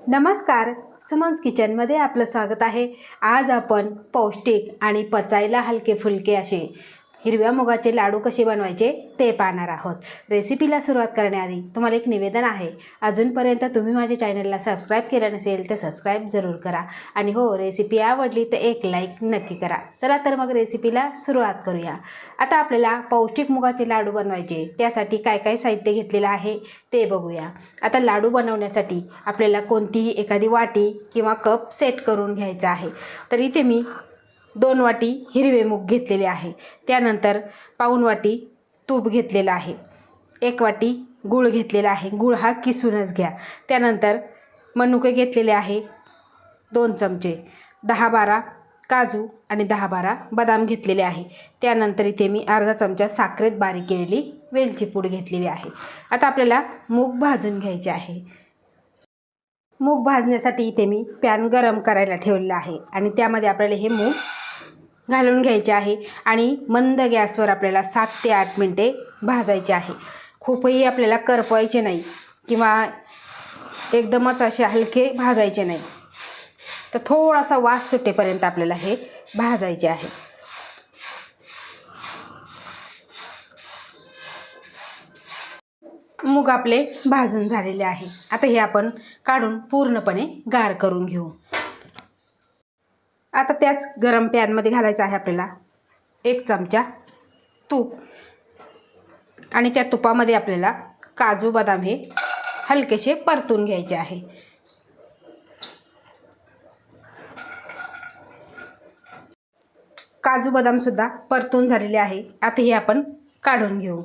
नमस्कार, सुमन्स किचनमध्ये आपलं स्वागत आहे। आज आपण पौष्टिक आणि पचायला हलके फुलके असे हिरव्या मुगाचे लाडू कसे बनवायचे ते पाहणार आहोत। रेसिपीला सुरुवात करण्याआधी तुम्हाला एक निवेदन आहे, अजूनपर्यंत तुम्ही माझ्या चॅनलला सबस्क्राईब केलं नसेल तर सबस्क्राईब जरूर करा आणि हो, रेसिपी आवडली तर एक लाईक नक्की करा। चला तर मग रेसिपीला सुरुवात करूया। आता आपल्याला पौष्टिक मुगाचे लाडू बनवायचे, त्यासाठी काय काय साहित्य घेतलेलं आहे ते बघूया। आता लाडू बनवण्यासाठी आपल्याला कोणतीही एखादी वाटी किंवा कप सेट करून घ्यायचा आहे। तर इथे मी 2 वाटी हिरवे मूग घेतलेले आहे, त्यानंतर पाऊण वाटी तूप घेतलेलं आहे, 1 वाटी गूळ घेतलेला आहे, गूळ हा किसूनच घ्या। त्यानंतर मनुके घेतलेले आहे 2 चमचे, 10-12 काजू आणि 10-12 बदाम घेतलेले आहे। त्यानंतर इथे मी अर्धा चमचा साखरेत बारीक केलेली वेलची पूड घेतलेली आहे। आता आपल्याला मूग भाजून घ्यायचे आहे। मूग भाजण्यासाठी इथे मी पॅन गरम करायला ठेवलेला आहे आणि त्यामध्ये आपल्याला हे मूग घालून घ्यायचे आहे आणि मंद गॅसवर आपल्याला 7 ते 8 मिनिटे भाजायचे आहे। खूपही आपल्याला करपवायचे नाही किंवा एकदमच असे हलके भाजायचे नाही, तर थोडासा वास सुटेपर्यंत आपल्याला हे भाजायचे आहे। मूग आपले भाजून झालेले आहे। आता हे आपण काढून पूर्णपणे गार करून घेऊ। आता त्याच गरम पॅनमध्ये घालायचं आहे आपल्याला 1 चमचा तूप आणि त्या तुपामध्ये आपल्याला काजू बदाम हे हलकेसे परतून घ्यायचे आहे। काजू बदाम सुद्धा परतून झालेले आहे। आता हे आपण काढून घेऊ।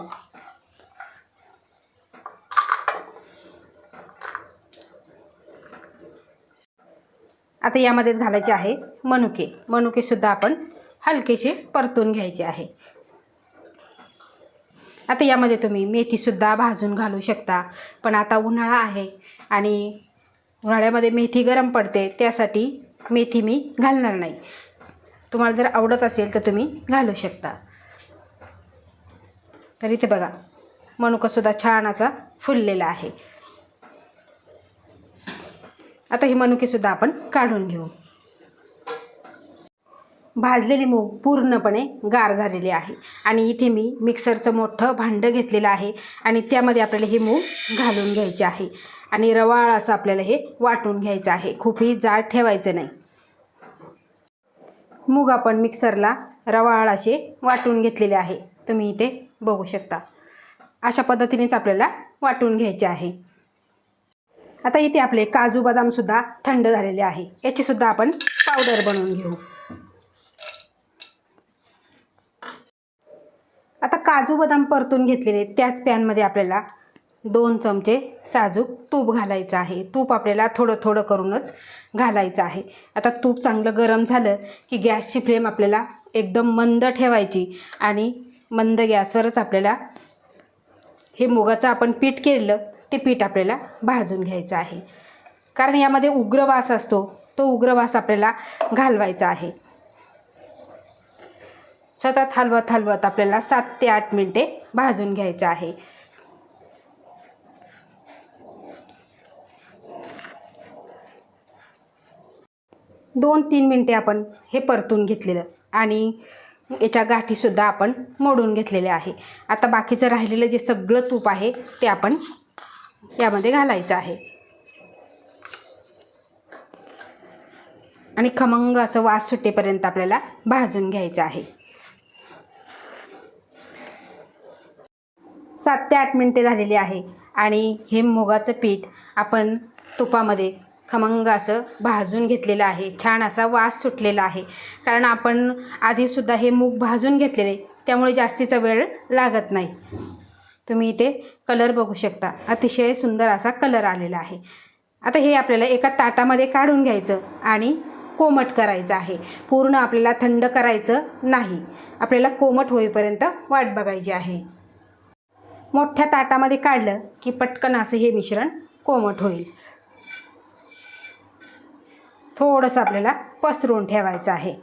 आता यामध्येच घालायचे आहे मनुके सुद्धा आपण हलकेसे परतून घ्यायचे आहे। आता यामध्ये तुम्ही मेथी सुद्धा भाजून घालू शकता, पण आता उन्हाळा आहे आणि उन्हाळ्यामध्ये मेथी गरम पडते, त्यासाठी मेथी मी घालणार नाही। तुम्हाला जर आवडत असेल तर तुम्ही घालू शकता। तर इथे बघा, मनुका सुद्धा छान असा फुललेला आहे। आता ही मनुके सुद्धा आपण काढून घेऊ। भाजलेले मूग पूर्णपणे गार झालेले आहे आणि इथे मी मिक्सरचं मोठं भांडं घेतलेलं आहे आणि त्यामध्ये आपल्याला हे मूग घालून घ्यायचे आहे आणि रवाळ असं आपल्याला हे वाटून घ्यायचं आहे, खूपही जाड ठेवायचं नाही। मूग आपण मिक्सरला रवाळ असे वाटून घेतलेले आहे, तुम्ही इथे बघू शकता। अशा पद्धतीनेच आपल्याला वाटून घ्यायचे आहे। आता इथे आपले काजू बदाम सुद्धा थंड झालेले आहे, याची सुद्धा आपण पावडर बनवून घेऊ। आता काजू बदाम परतून घेतलेले त्याच पॅनमध्ये आपल्याला 2 चमचे साजूक तूप घालायचं आहे। तूप आपल्याला थोडं थोडं करूनच घालायचं आहे। आता तूप चांगलं गरम झालं की गॅसची फ्लेम आपल्याला एकदम मंद ठेवायची आणि मंद गॅसवरच आपल्याला हे मुगाचं आपण पीठ केलेलं ते पीठ आपल्याला भाजून घ्यायचं आहे, कारण यामध्ये उग्र वास असतो, तो उग्र वास आपल्याला घालवायचा आहे। सतत हलवत आपल्याला 7 ते 8 मिनिटे भाजून घ्यायचं आहे। दोन 3 मिनिटे आपण हे परतून घेतलेलं आणि याच्या गाठीसुद्धा आपण मोडून घेतलेले आहे। आता बाकीचं राहिलेलं जे सगळं तूप आहे ते आपण यामध्ये घालायचं आहे आणि खमंग असं वास सुटेपर्यंत आपल्याला भाजून घ्यायचं आहे। 7 ते 8 मिनिटे झालेली आहे आणि हे मुगाचं पीठ आपण तुपामध्ये खमंग असं भाजून घेतलेलं आहे। छान असा वास सुटलेला आहे, कारण आपण आधीसुद्धा हे मूग भाजून घेतलेले, त्यामुळे जास्तीचा वेळ लागत नाही। तुम्ही इथे कलर बघू शकता, अतिशय सुंदर असा कलर आलेला आहे। आता हे आपल्याला एका ताटामध्ये काढून घ्यायचं आणि कोमट करायचं आहे। पूर्ण आपल्याला थंड करायचं नाही, आपल्याला कोमट होईपर्यंत वाट बघायची आहे। मोठ्या ताटामध्ये काढलं की पटकन असं हे मिश्रण कोमट होईल। थोडंसं आपल्याला पसरून ठेवायचं आहे।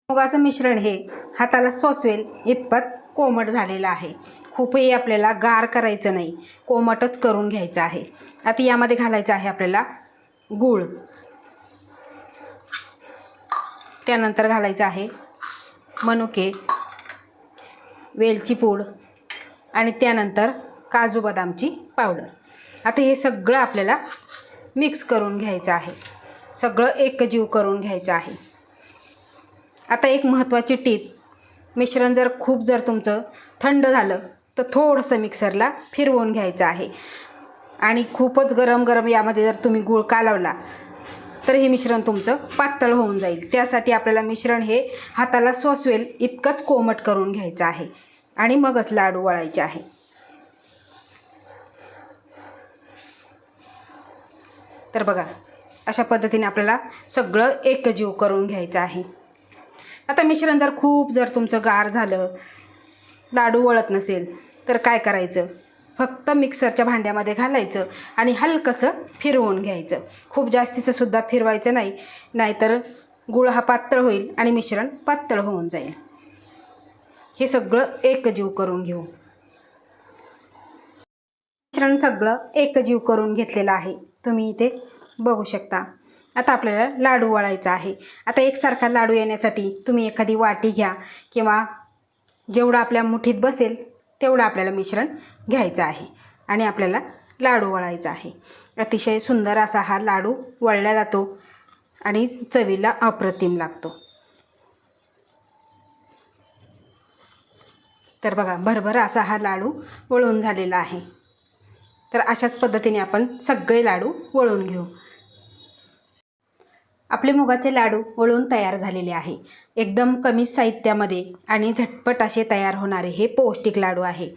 मुगाचं मिश्रण हे हाताला सोसवेल इतपत कोमट झालेलं आहे। खूपही आपल्याला गार करायचं नाही, कोमटच करून घ्यायचं आहे. आता यामध्ये घालायचं आहे आपल्याला गूळ, त्यानंतर घालायचं आहे मनुके, वेलची पूड आणि त्यानंतर काजू बदामची पावडर. आता हे सगळं आपल्याला मिक्स करून घ्यायचं आहे, सगळं एकजीव करून घ्यायचं आहे. आता एक महत्त्वाची टीप, मिश्रण जर तुमचं थंड झालं तर थोडंसं मिक्सरला फिरवून घ्यायचं आहे. आणि खूपच गरम गरम यामध्ये जर तुम्ही गूळ कालवला तर हे मिश्रण तुमचं पातळ होऊन जाईल. त्यासाठी आपल्याला मिश्रण हे हाताला सोसवेल इतकंच कोमट करून घ्यायचं आहे आणि मगच लाडू वळायचे आहे. तर बघा, अशा पद्धतीने आपल्याला सगळं एकजीव करून घ्यायचं आहे. आता मिश्रण खूप तुमचं गार झालं, लाडू वळत नसेल तर काय करायचं, फक्त मिक्सरच्या भांड्यामध्ये घालायचं आणि हलकंसं फिरवून घ्यायचं. खूप जास्तीचं सुद्धा फिरवायचं नाही, नाहीतर गूळ हा पातळ होईल आणि मिश्रण पातळ होऊन जाईल. हे सगळं एकजीव करून घेऊ. मिश्रण सगळं एकजीव करून घेतलेलं आहे, तुम्ही इथे बघू शकता. आता आपल्याला लाडू वळायचा आहे. आता एकसारखा लाडू येण्यासाठी तुम्ही एखादी वाटी घ्या किंवा जेवढं आपल्या मुठीत बसेल तेवढं आपल्याला मिश्रण घ्यायचं आहे आणि आपल्याला लाडू वळायचा आहे. अतिशय सुंदर असा हा लाडू वळला जातो आणि चवीला अप्रतिम लागतो. तर बघा, भरभर असा हा लाडू वळून झालेला आहे. तर अशाच पद्धतीने आपण सगळे लाडू वळून घेऊ. आपले मुगाचे लाडू वळून तयार झालेले आहे. एकदम कमी साहित्यामध्ये आणि झटपट असे तयार होणारे हे पौष्टिक लाडू आहे.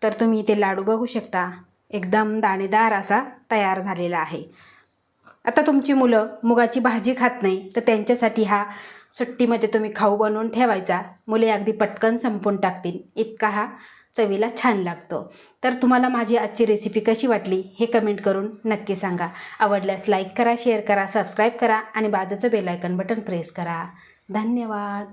तर तुम्ही इथे लाडू बघू शकता, एकदम दाणेदार असा तयार झालेला आहे. आता तुमची मुलं मुगाची भाजी खात नाही तर त्यांच्यासाठी हा सुट्टीमध्ये तुम्ही खाऊ बनवून ठेवायचा. मुले अगदी पटकन संपून टाकतील, इतका हा चवीला छान लागतो. तर तुम्हाला माझी आजची रेसिपी कशी वाटली हे कमेंट करून नक्की सांगा. आवडल्यास लाईक करा, शेअर करा, सबस्क्राईब करा आणि बाजूचं बेल आयकॉन बटन प्रेस करा. धन्यवाद.